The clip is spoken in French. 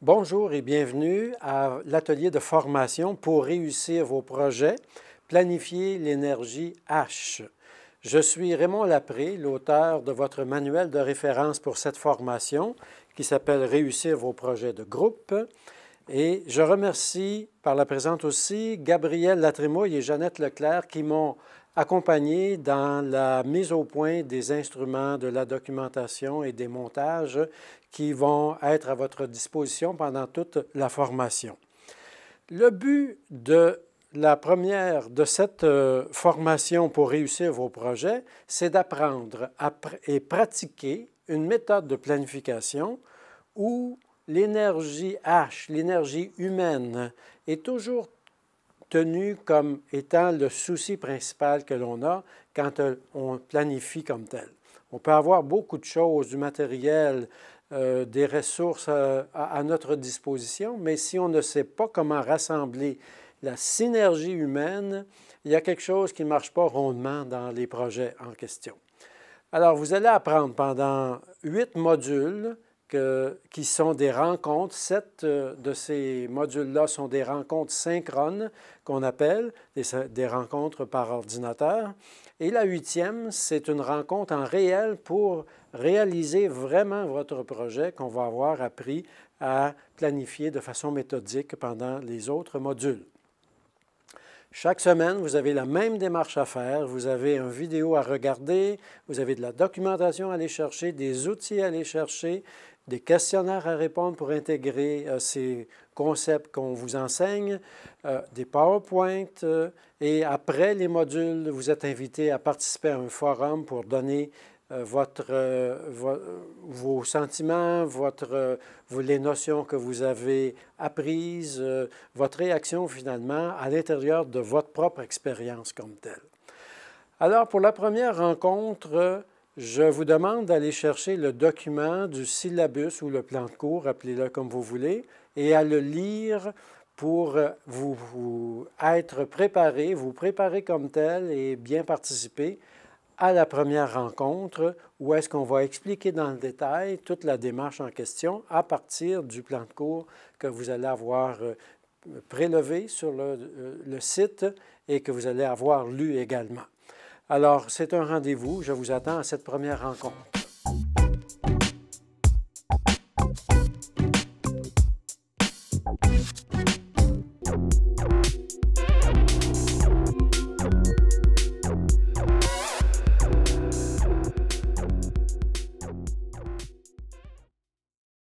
Bonjour et bienvenue à l'atelier de formation pour réussir vos projets, planifier l'énergie H. Je suis Raymond Lapré, l'auteur de votre manuel de référence pour cette formation qui s'appelle « Réussir vos projets de groupe ». Et je remercie par la présente aussi Gabriel Latrémouille et Jeannette Leclerc qui m'ont accompagné dans la mise au point des instruments, de la documentation et des montages qui vont être à votre disposition pendant toute la formation. Le but de cette formation pour réussir vos projets, c'est d'apprendre et pratiquer une méthode de planification où l'énergie H, l'énergie humaine, est toujours tenue comme étant le souci principal que l'on a quand on planifie comme tel. On peut avoir beaucoup de choses, du matériel, des ressources à notre disposition, mais si on ne sait pas comment rassembler la synergie humaine, il y a quelque chose qui ne marche pas rondement dans les projets en question. Alors, vous allez apprendre pendant 8 modules qui sont des rencontres. 7 de ces modules-là sont des rencontres synchrones qu'on appelle, des rencontres par ordinateur. Et la 8e, c'est une rencontre en réel pour réaliser vraiment votre projet qu'on va avoir appris à planifier de façon méthodique pendant les autres modules. Chaque semaine, vous avez la même démarche à faire. Vous avez une vidéo à regarder, vous avez de la documentation à aller chercher, des outils à aller chercher, des questionnaires à répondre pour intégrer ces concepts qu'on vous enseigne, des PowerPoint. Et après les modules, vous êtes invité à participer à un forum pour donner vos sentiments, les notions que vous avez apprises, votre réaction finalement à l'intérieur de votre propre expérience comme telle. Alors, pour la première rencontre, je vous demande d'aller chercher le document du syllabus ou le plan de cours, appelez-le comme vous voulez, et à le lire pour vous être préparé, vous préparer comme tel et bien participer à la première rencontre où est-ce qu'on va expliquer dans le détail toute la démarche en question à partir du plan de cours que vous allez avoir prélevé sur le site et que vous allez avoir lu également. Alors, c'est un rendez-vous. Je vous attends à cette première rencontre.